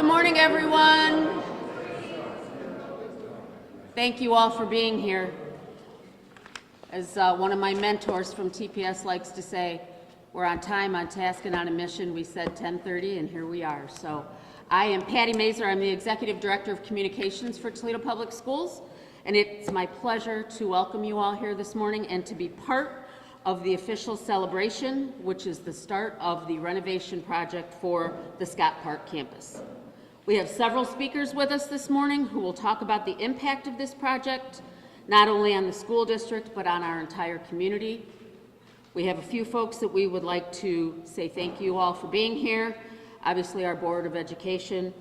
Good morning, everyone. Thank you all for being here. As one of my mentors from TPS likes to say, we're on time, on task, and on a mission. We said 10:30, and here we are. So I am Patty Mazur. I'm the Executive Director of Communications for Toledo Public Schools, and it's my pleasure to welcome you all here this morning and to be part of the official celebration, which is the start of the renovation project for the Scott Park campus. We have several speakers with us this morning who will talk about the impact of this project, not only on the school district, but on our entire community. We have a few folks that we would like to say thank you all for being here. Obviously, our Board of Education,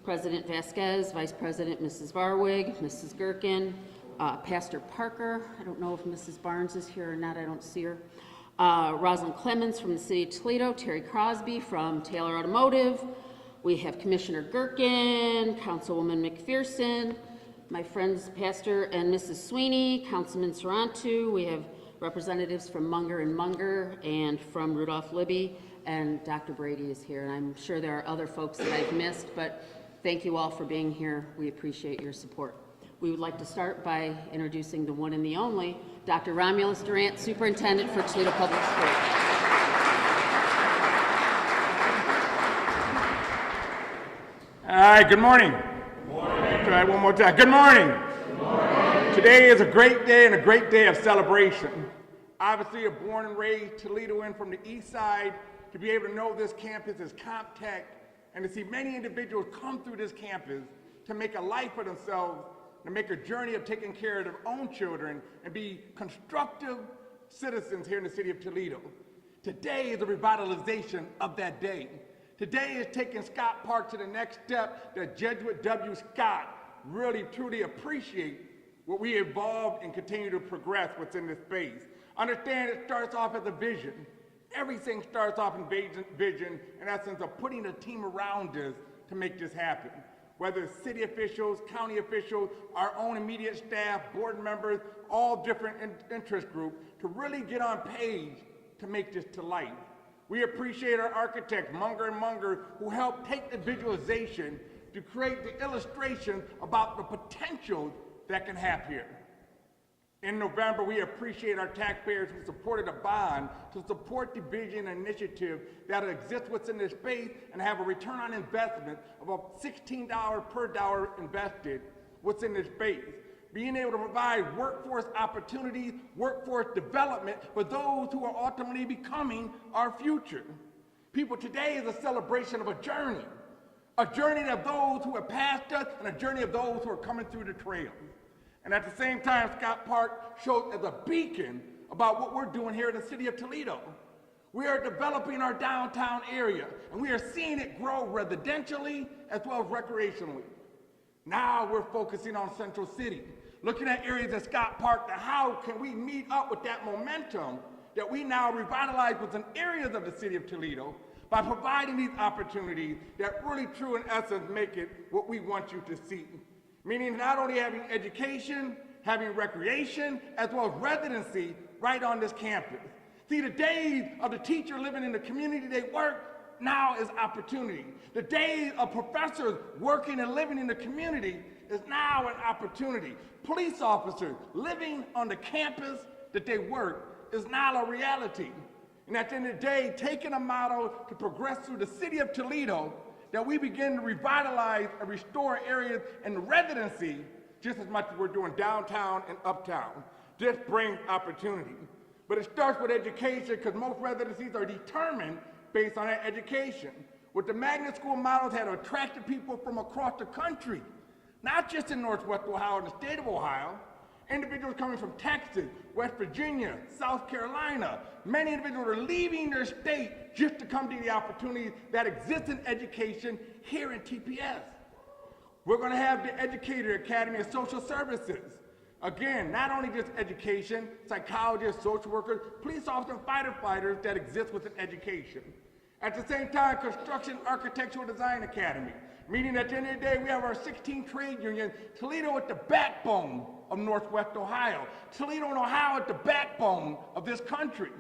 President Vasquez, Vice President Mrs. Varwig, Mrs. Gherkin, Pastor Parker. I don't know if Mrs. Barnes is here or not. I don't see her. Rosalind Clemens from the City of Toledo, Terry Crosby from Taylor Automotive. We have Commissioner Gherkin, Councilwoman McPherson, my friends Pastor and Mrs. Sweeney, Councilman Sarantu. We have representatives from Munger and Munger and from Rudolph Libby, and Dr. Brady is here. And I'm sure there are other folks that I've missed, but thank you all for being here. We appreciate your support. We would like to start by introducing the one and the only, Dr. Romulus Durant, Superintendent for Toledo Public Schools. All right, good morning. Good morning. Try one more time. Good morning. Good morning. Today is a great day and a great day of celebration. Obviously, a born and raised Toledoan from the east side, to be able to know this campus is CompTech and to see many individuals come through this campus to make a life for themselves, to make a journey of taking care of their own children and be constructive citizens here in the city of Toledo. Today is a revitalization of that day. Today is taking Scott Park to the next step that Jesuit W. Scott really, truly appreciate what we evolved and continue to progress within this space. Understand it starts off as a vision. Everything starts off in vision, in essence, of putting a team around us to make this happen. Whether it's city officials, county officials, our own immediate staff, board members, all different interest groups, to really get on page to make this to life. We appreciate our architect, Munger and Munger, who helped take the visualization to create the illustration about the potential that can happen here. In November, we appreciate our taxpayers who supported a bond to support the vision and initiative that exists within this space and have a return on investment of about $16 per dollar invested within this space. Being able to provide workforce opportunities, workforce development for those who are ultimately becoming our future. People, today is a celebration of a journey of those who have passed us and a journey of those who are coming through the trail. And at the same time, Scott Park shows as a beacon about what we're doing here in the city of Toledo. We are developing our downtown area, and we are seeing it grow residentially as well as recreationally. Now we're focusing on Central City, looking at areas at Scott Park, that how can we meet up with that momentum that we now revitalize within areas of the city of Toledo by providing these opportunities that really, true in essence, make it what we want you to see. Meaning not only having education, having recreation, as well as residency right on this campus. See, the days of the teacher living in the community they work now is opportunity. The days of professors working and living in the community is now an opportunity. Police officers living on the campus that they work is now a reality. And at the end of the day, taking a model to progress through the city of Toledo, that we begin to revitalize and restore areas and residency just as much as we're doing downtown and uptown. This brings opportunity. But it starts with education, because most residencies are determined based on that education. With the magnet school models that have attracted people from across the country, not just in Northwest Ohio and the state of Ohio, individuals coming from Texas, West Virginia, South Carolina. Many individuals are leaving their state just to come to the opportunities that exist in education here in TPS. We're going to have the Educator Academy of Social Services. Again, not only just education, psychologists, social workers, police officers, and firefighters that exist within education. At the same time, Construction Architectural Design Academy, meaning at the end of the day, we have our 16 trade unions, Toledo at the backbone of Northwest Ohio. Toledo and Ohio at the backbone of this country.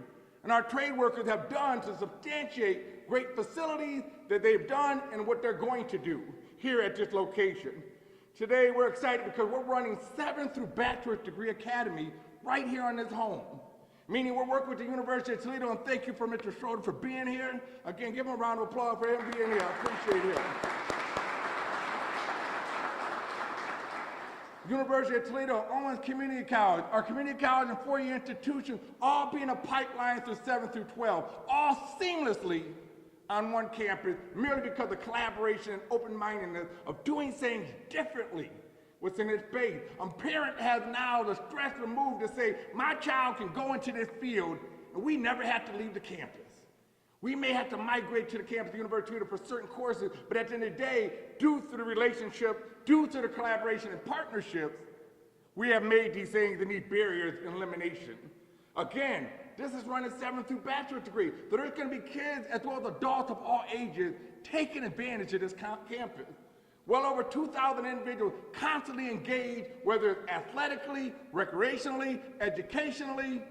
And our trade workers have done to substantiate great facilities that they've done and what they're going to do. here at this location. Today we're excited because we're running 7th through bachelor's degree academy right here on this home. Meaning we're working with the University of Toledo, and thank you for Mr. Schroeder for being here. Again, give him a round of applause for him being here. I appreciate him. University of Toledo, Owens Community College, our community college and four-year institution, all being a pipeline through 7th through 12, all seamlessly on one campus, merely because of collaboration and open-mindedness of doing things differently within its base. A parent has now the stress removed to say, my child can go into this field and we never have to leave the campus. We may have to migrate to the campus of the University of Toledo for certain courses, but at the end of the day, due to the relationship, due to the collaboration and partnerships, we have made these things and these barriers in elimination. Again, this is running 7th through bachelor's degree. So there's going to be kids as well as adults of all ages taking advantage of this campus. Well over 2,000 individuals constantly engaged, whether it's athletically, recreationally, educationally,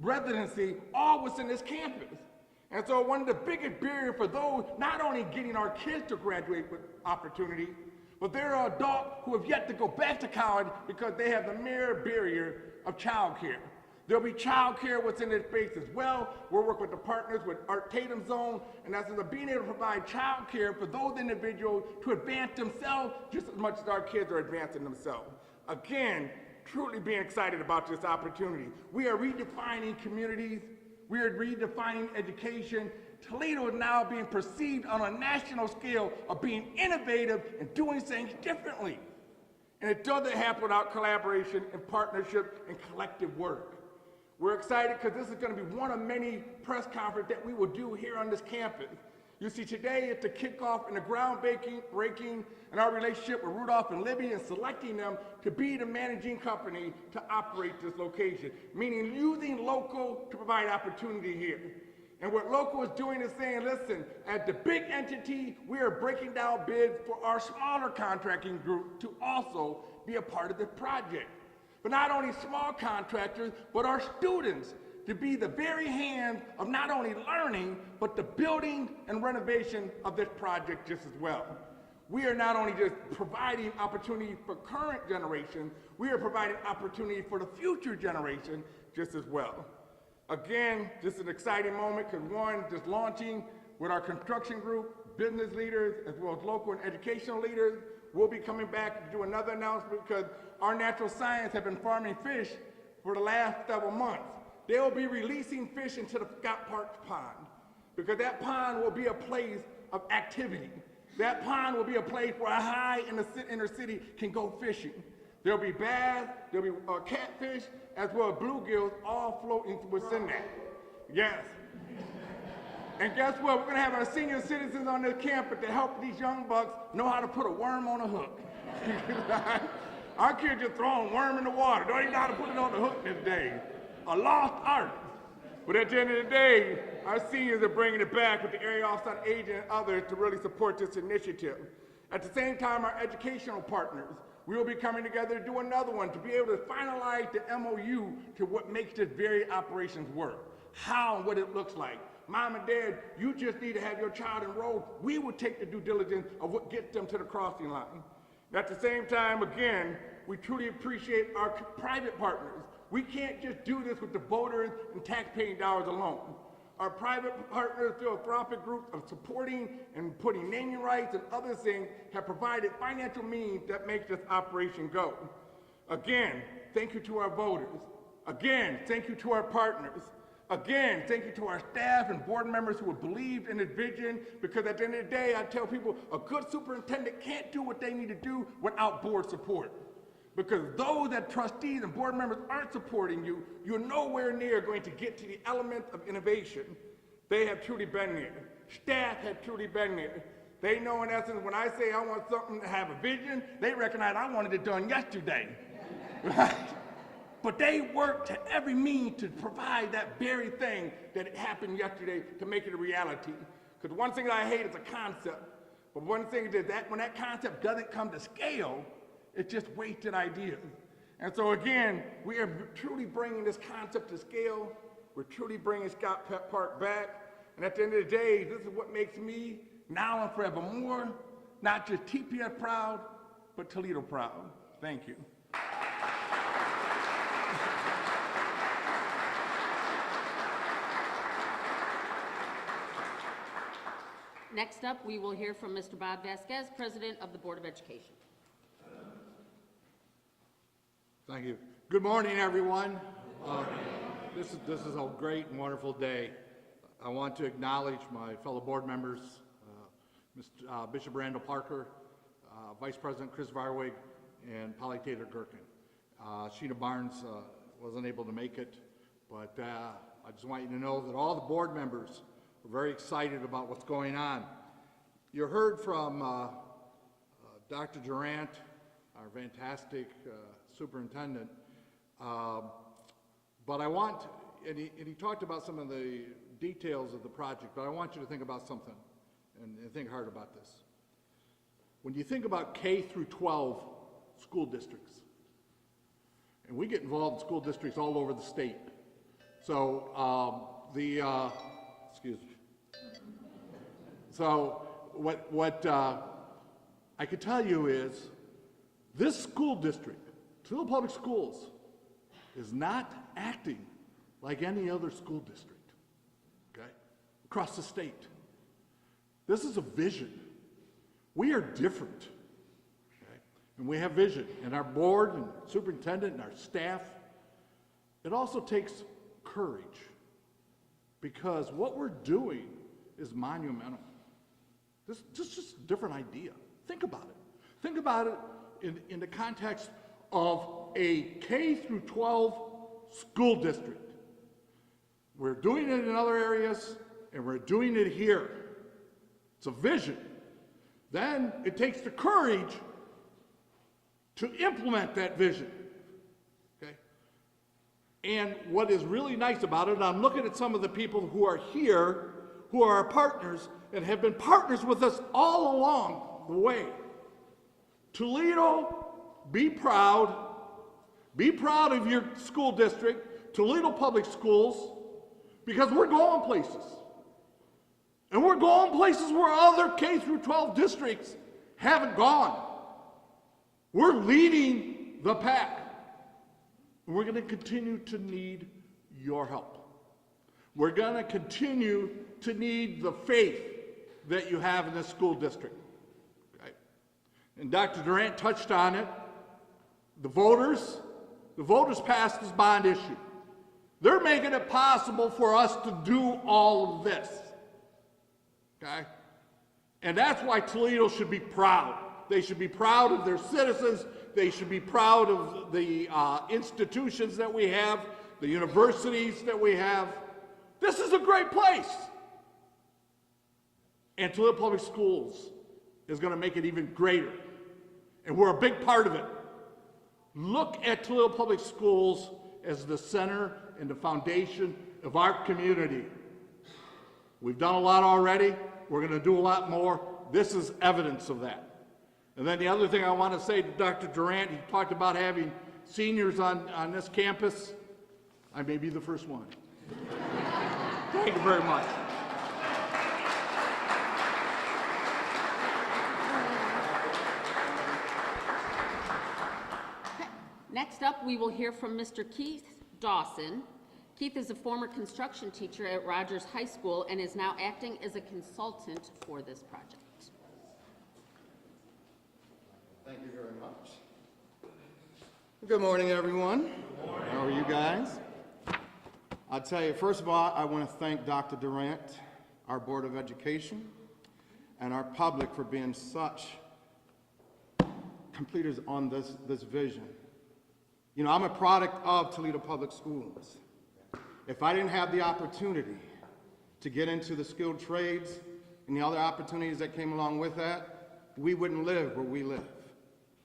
residency, all within this campus. And so one of the biggest barriers for those, not only getting our kids to graduate with opportunity, but there are adults who have yet to go back to college because they have the mere barrier of child care. There'll be child care within this space as well. We'll work with the partners with Art Tatum Zone, and that's being able to provide child care for those individuals to advance themselves just as much as our kids are advancing themselves. Again, truly being excited about this opportunity. We are redefining communities. We are redefining education. Toledo is now being perceived on a national scale of being innovative and doing things differently. And it doesn't happen without collaboration and partnership and collective work. We're excited because this is going to be one of many press conferences that we will do here on this campus. You see, today is the kickoff and the groundbreaking in our relationship with Rudolph and Libby and selecting them to be the managing company to operate this location, meaning using local to provide opportunity here. And what local is doing is saying, listen, as the big entity, we are breaking down bids for our smaller contracting group to also be a part of this project. But not only small contractors, but our students to be the very hands of not only learning, but the building and renovation of this project just as well. We are not only just providing opportunity for current generation, we are providing opportunity for the future generation just as well. Again, this is an exciting moment because one, just launching with our construction group, business leaders, as well as local and educational leaders. We'll be coming back to do another announcement because our natural science have been farming fish for the last several months. They will be releasing fish into the Scott Park Pond because that pond will be a place of activity. That pond will be a place where a high in the inner city can go fishing. There'll be bass, there'll be catfish, as well as bluegills all floating within that. Yes. And guess what? We're going to have our senior citizens on this campus to help these young bucks know how to put a worm on a hook. Our kids just throwing a worm in the water. Don't even know how to put it on the hook this day. A lost art. But at the end of the day, our seniors are bringing it back with the area offsite agent and others to really support this initiative. At the same time, our educational partners, we will be coming together to do another one to be able to finalize the MOU to what makes this very operations work. How and what it looks like. Mom and Dad, you just need to have your child enrolled. We will take the due diligence of what gets them to the crossing line. At the same time, again, we truly appreciate our private partners. We can't just do this with the voters and taxpaying dollars alone. Our private partners, philanthropic groups of supporting and putting naming rights and other things have provided financial means that make this operation go. Again, thank you to our voters. Again, thank you to our partners. Again, thank you to our staff and board members who have believed in this vision, because at the end of the day, I tell people, a good superintendent can't do what they need to do without board support. Because those that trustees and board members aren't supporting you, you're nowhere near going to get to the element of innovation. They have truly been there. Staff have truly been there. They know in essence, when I say I want something to have a vision, they recognize I wanted it done yesterday, right? But they work to every means to provide that very thing that happened yesterday to make it a reality. Because one thing that I hate is a concept. But one thing is that when that concept doesn't come to scale, it's just wasted ideas. And so again, we are truly bringing this concept to scale. We're truly bringing Scott Park back. And at the end of the day, this is what makes me, now and forevermore, not just TPS proud, but Toledo proud. Thank you. Next up, we will hear from Mr. Bob Vasquez, President of the Board of Education. Thank you. Good morning, everyone. This is a great and wonderful day. I want to acknowledge my fellow board members, Mr. Bishop Randall Parker, Vice President Chris Varwig, and Polly Taylor Gherkin. Sheena Barnes wasn't able to make it, but I just want you to know that all the board members are very excited about what's going on. You heard from Dr. Durant, our fantastic superintendent, but I want, and he talked about some of the details of the project, but I want you to think about something and think hard about this. When you think about K through 12 school districts, and we get involved in school districts all over the state. So excuse me. So what I could tell you is this school district, Toledo Public Schools, is not acting like any other school district, okay, across the state. This is a vision. We are different, okay? And we have vision, and our board and superintendent and our staff. It also takes courage, because what we're doing is monumental. This is just a different idea. Think about it. Think about it in the context of a K through 12 school district. We're doing it in other areas, and we're doing it here. It's a vision. Then it takes the courage to implement that vision, okay? And what is really nice about it, I'm looking at some of the people who are here, who are our partners, and have been partners with us all along the way. Toledo, be proud. Be proud of your school district, Toledo Public Schools, because we're going places. And we're going places where other K through 12 districts haven't gone. We're leading the pack. And we're going to continue to need your help. We're going to continue to need the faith that you have in this school district. Okay? And Dr. Durant touched on it. The voters passed this bond issue. They're making it possible for us to do all of this. Okay? And that's why Toledo should be proud. They should be proud of their citizens. They should be proud of the institutions that we have, the universities that we have. This is a great place. And Toledo Public Schools is going to make it even greater. And we're a big part of it. Look at Toledo Public Schools as the center and the foundation of our community. We've done a lot already. We're going to do a lot more. This is evidence of that. And then the other thing I want to say to Dr. Durant, he talked about having seniors on this campus. I may be the first one. Thank you very much. Next up, we will hear from Mr. Keith Dawson. Keith is a former construction teacher at Rogers High School and is now acting as a consultant for this project. Thank you very much. Good morning, everyone. Good morning. How are you guys? I'll tell you, first of all, I want to thank Dr. Durant, our Board of Education, and our public for being such completers on this vision. You know, I'm a product of Toledo Public Schools. If I didn't have the opportunity to get into the skilled trades and the other opportunities that came along with that, we wouldn't live where we live.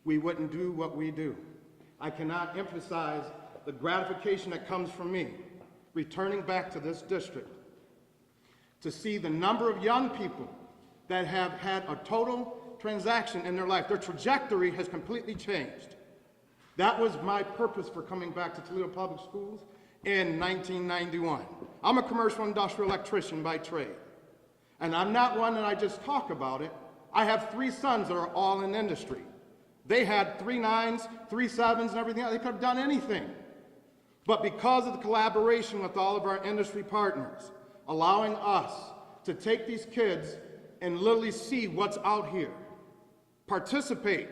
We wouldn't do what we do. I cannot emphasize the gratification that comes from me returning back to this district to see the number of young people that have had a total transaction in their life. Their trajectory has completely changed. That was my purpose for coming back to Toledo Public Schools in 1991. I'm a commercial industrial electrician by trade. And I'm not one that I just talk about it. I have 3 sons that are all in industry. They had 3 9s, 3 7s, and everything else. They could have done anything. But because of the collaboration with all of our industry partners, allowing us to take these kids and literally see what's out here, participate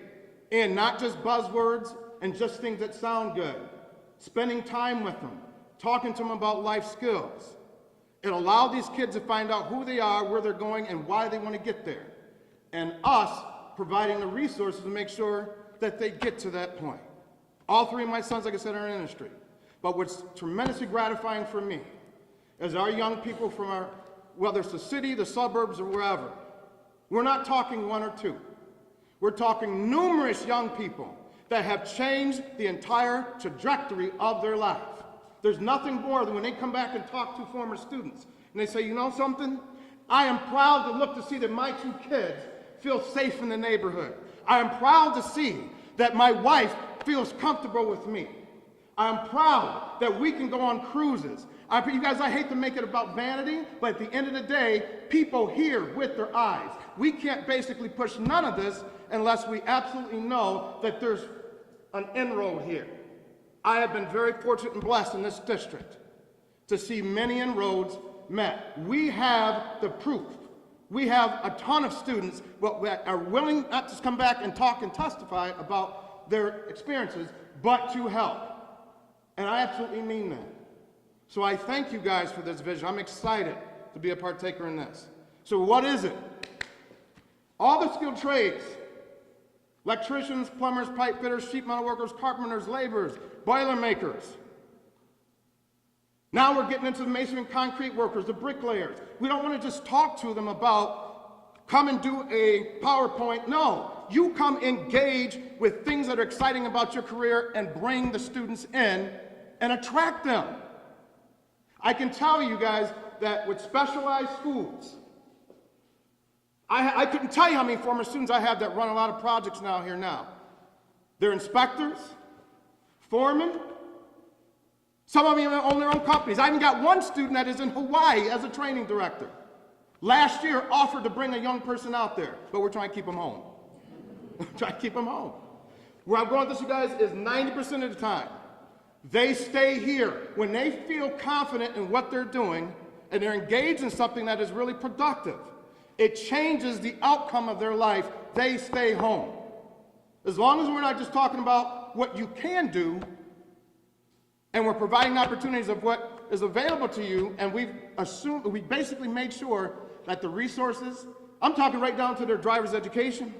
in not just buzzwords and just things that sound good, spending time with them, talking to them about life skills. It allowed these kids to find out who they are, where they're going, and why they want to get there. And us providing the resources to make sure that they get to that point. All 3 of my sons, like I said, are in industry. But what's tremendously gratifying for me is our young people from our, whether it's the city, the suburbs, or wherever, we're not talking 1 or 2. We're talking numerous young people that have changed the entire trajectory of their life. There's nothing more than when they come back and talk to former students and they say, you know something? I am proud to look to see that my 2 kids feel safe in the neighborhood. I am proud to see that my wife feels comfortable with me. I am proud that we can go on cruises. You guys, I hate to make it about vanity, but at the end of the day, people hear with their eyes. We can't basically push none of this unless we absolutely know that there's an inroad here. I have been very fortunate and blessed in this district to see many inroads met. We have the proof. We have a ton of students that are willing not to come back and talk and testify about their experiences, but to help. And I absolutely mean that. So I thank you guys for this vision. I'm excited to be a partaker in this. So what is it? All the skilled trades, electricians, plumbers, pipe fitters, sheet metal workers, carpenters, laborers, boiler makers. Now we're getting into the masonry and concrete workers, the bricklayers. We don't want to just talk to them about come and do a PowerPoint. No, you come engage with things that are exciting about your career and bring the students in and attract them. I can tell you guys that with specialized schools, I couldn't tell you how many former students I have that run a lot of projects now. They're inspectors, foremen, some of them own their own companies. I even got one student that is in Hawaii as a training director. Last year offered to bring a young person out there, but we're trying to keep them home. Trying to keep them home. Where I'm going with this, you guys, is 90% of the time, they stay here. When they feel confident in what they're doing and they're engaged in something that is really productive, it changes the outcome of their life. They stay home. As long as we're not just talking about what you can do, and we're providing opportunities of what is available to you, and we basically made sure that the resources, I'm talking right down to their driver's education.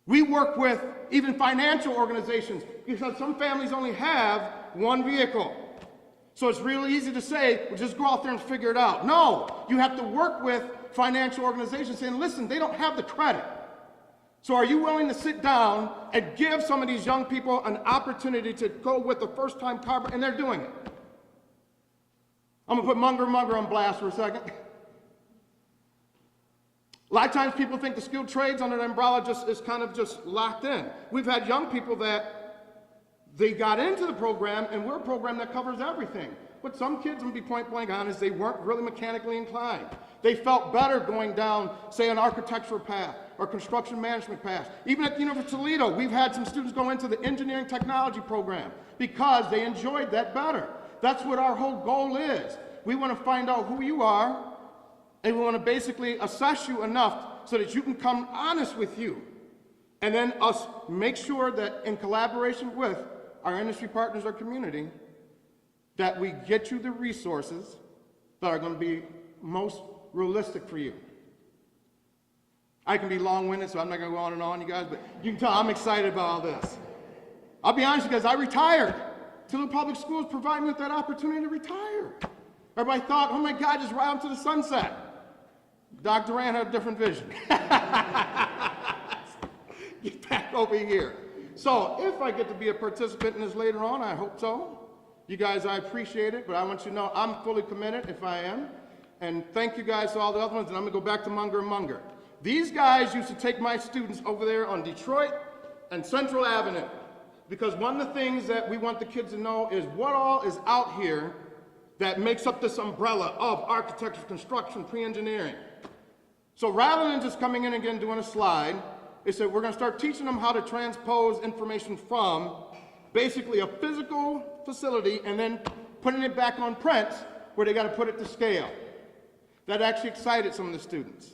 We work with even financial organizations because some families only have one vehicle. So it's really easy to say, well, just go out there and figure it out. No, you have to work with financial organizations saying, listen, they don't have the credit. So are you willing to sit down and give some of these young people an opportunity to go with the first-time carpenter, and they're doing it. I'm going to put Munger on blast for a second. A lot of times people think the skilled trades under the umbrella is kind of just locked in. We've had young people that they got into the program, and we're a program that covers everything. But some kids, I'm going to be point blank honest, they weren't really mechanically inclined. They felt better going down, say, an architectural path or construction management path. Even at the University of Toledo, we've had some students go into the engineering technology program because they enjoyed that better. That's what our whole goal is. We want to find out who you are, and we want to basically assess you enough so that you can come honest with you. And then us make sure that in collaboration with our industry partners, our community, that we get you the resources that are going to be most realistic for you. I can be long-winded, so I'm not going to go on and on, you guys, but you can tell I'm excited about all this. I'll be honest with you guys, I retired. Toledo Public Schools provided me with that opportunity to retire. Everybody thought, oh my God, just right out to the sunset. Dr. Durant had a different vision. Get back over here. So if I get to be a participant in this later on, I hope so. You guys, I appreciate it, but I want you to know I'm fully committed if I am. And thank you guys to all the other ones, and I'm going to go back to Munger. These guys used to take my students over there on Detroit and Central Avenue, because one of the things that we want the kids to know is what all is out here that makes up this umbrella of architecture, construction, pre-engineering. So rather than just coming in again doing a slide, they said we're going to start teaching them how to transpose information from basically a physical facility and then putting it back on print where they got to put it to scale. That actually excited some of the students.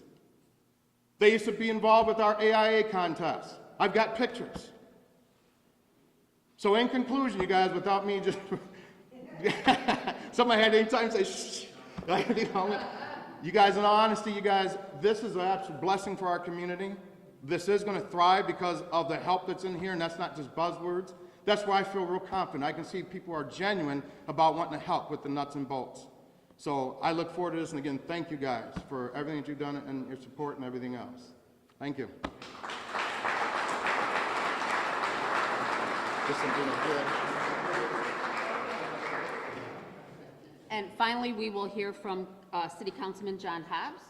They used to be involved with our AIA contest. I've got pictures. So in conclusion, you guys, without me just, somebody had any time to say, shh. You guys, in all honesty, you guys, this is an absolute blessing for our community. This is going to thrive because of the help that's in here, and that's not just buzzwords. That's why I feel real confident. I can see people are genuine about wanting to help with the nuts and bolts. So I look forward to this, and again, thank you guys for everything that you've done and your support and everything else. Thank you. And finally, we will hear from City Councilman John Hobbs.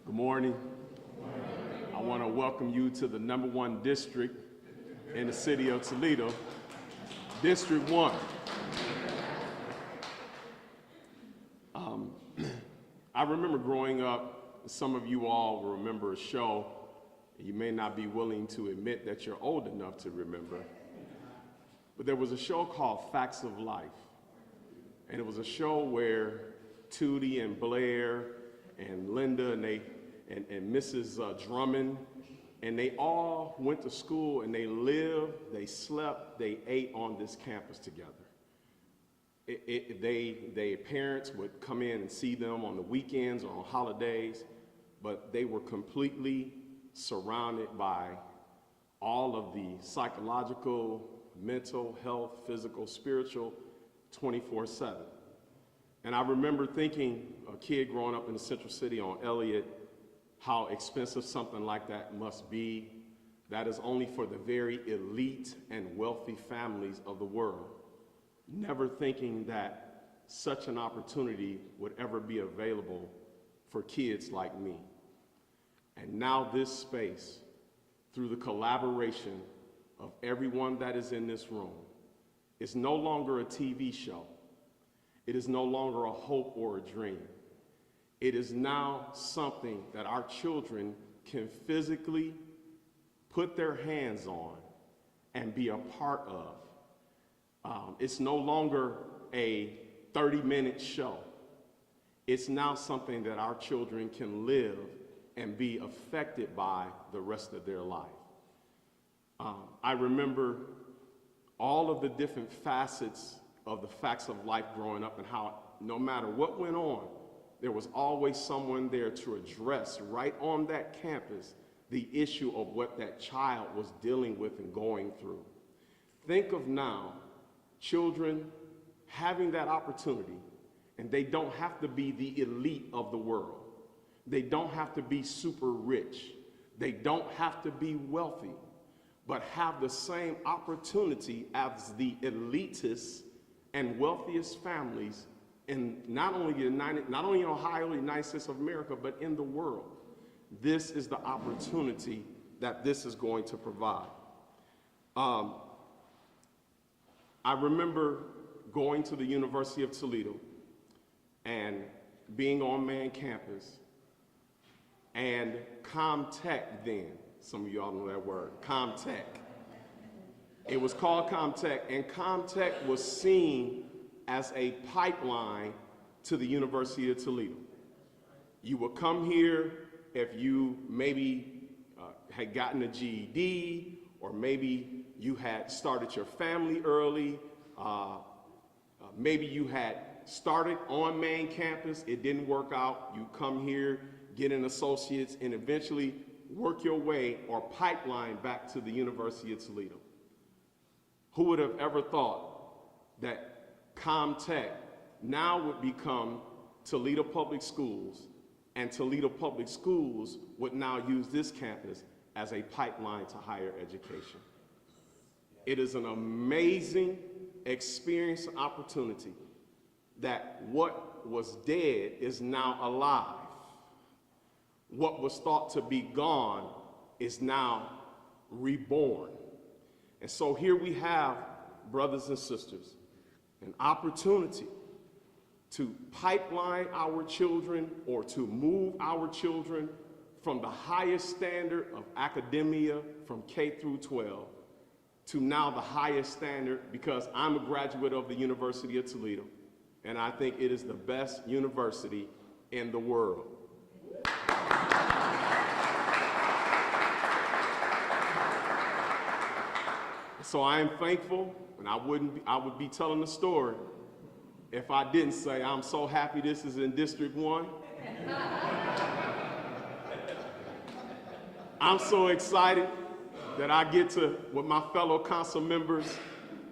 Good morning. I want to welcome you to the #1 district in the city of Toledo, District 1. I remember growing up, some of you all will remember a show. You may not be willing to admit that you're old enough to remember, but there was a show called Facts of Life. And it was a show where Tootie and Blair and Linda and Mrs. Drummond, and they all went to school and they lived, they slept, they ate on this campus together. Their parents would come in and see them on the weekends or on holidays, but they were completely surrounded by all of the psychological, mental health, physical, spiritual, 24/7. And I remember thinking, a kid growing up in the Central City on Elliott, how expensive something like that must be. That is only for the very elite and wealthy families of the world. Never thinking that such an opportunity would ever be available for kids like me. And now this space, through the collaboration of everyone that is in this room, is no longer a TV show. It is no longer a hope or a dream. It is now something that our children can physically put their hands on and be a part of. It's no longer a 30-minute show. It's now something that our children can live and be affected by the rest of their life. I remember all of the different facets of the facts of life growing up and how no matter what went on, there was always someone there to address right on that campus the issue of what that child was dealing with and going through. Think of now children having that opportunity, and they don't have to be the elite of the world. They don't have to be super rich. They don't have to be wealthy, but have the same opportunity as the elitist and wealthiest families in not only in Ohio, the United States of America, but in the world. This is the opportunity that this is going to provide. I remember going to the University of Toledo and being on main campus, and ComTech then, some of y'all know that word, ComTech. It was called ComTech, and ComTech was seen as a pipeline to the University of Toledo. You would come here if you maybe had gotten a GED, or maybe you had started your family early, maybe you had started on main campus, it didn't work out, you come here, get an associate's, and eventually work your way or pipeline back to the University of Toledo. Who would have ever thought that ComTech now would become Toledo Public Schools, and Toledo Public Schools would now use this campus as a pipeline to higher education. It is an amazing experience and opportunity that what was dead is now alive. What was thought to be gone is now reborn. And so here we have brothers and sisters, an opportunity to pipeline our children or to move our children from the highest standard of academia from K through 12 to now the highest standard, because I'm a graduate of the University of Toledo, and I think it is the best university in the world. So I am thankful, and I would be telling the story if I didn't say I'm so happy this is in District 1. I'm so excited that I get to, with my fellow council members,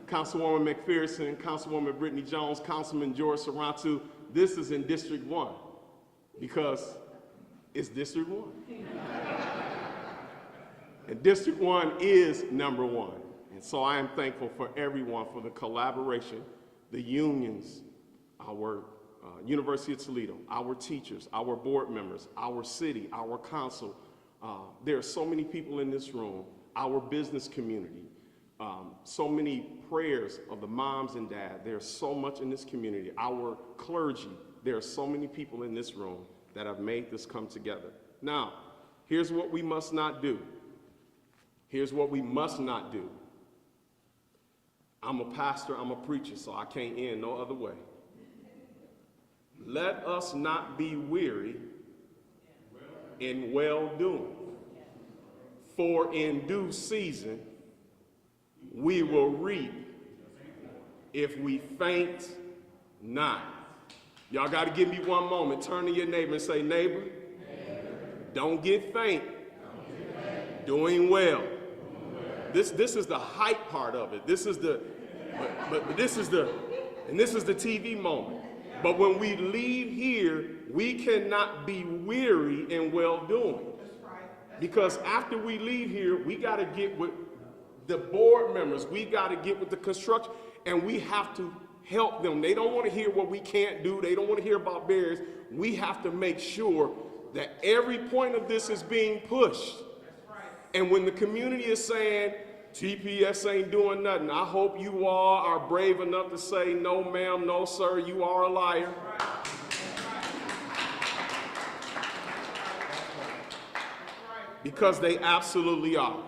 Councilwoman McPherson, Councilwoman Brittany Jones, Councilman George Sarantu, this is in District 1 because it's District 1. And District 1 is number 1. And so I am thankful for everyone, for the collaboration, the unions, our University of Toledo, our teachers, our board members, our city, our council. There are so many people in this room, our business community, so many prayers of the moms and dads. There's so much in this community, our clergy. There are so many people in this room that have made this come together. Now, here's what we must not do. Here's what we must not do. I'm a pastor, I'm a preacher, so I can't end no other way. Let us not be weary in well-doing, for in due season we will reap if we faint not. Y'all got to give me one moment. Turn to your neighbor and say, neighbor, don't get faint. Doing well. This is the hype part of it. This is the, but this is the TV moment. But when we leave here, we cannot be weary in well-doing. Because after we leave here, we got to get with the board members. We got to get with the construction, and we have to help them. They don't want to hear what we can't do. They don't want to hear about barriers. We have to make sure that every point of this is being pushed. And when the community is saying, TPS ain't doing nothing, I hope you all are brave enough to say, no ma'am, no sir, you are a liar. Because they absolutely are.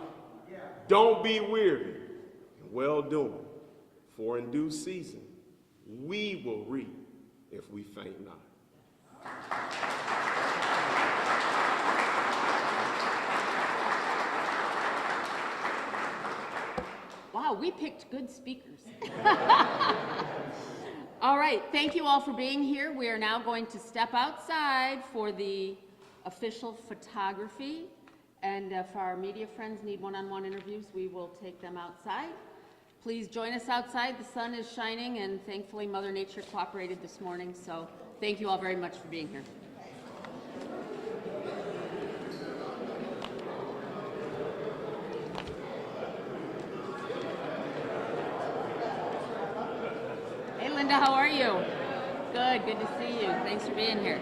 Don't be weary in well-doing, for in due season we will reap if we faint not. Wow, we picked good speakers. All right, thank you all for being here. We are now going to step outside for the official photography. And if our media friends need one-on-one interviews, we will take them outside. Please join us outside. The sun is shining, and thankfully Mother Nature cooperated this morning. So thank you all very much for being here. Hey, Linda, how are you? Good to see you. Thanks for being here.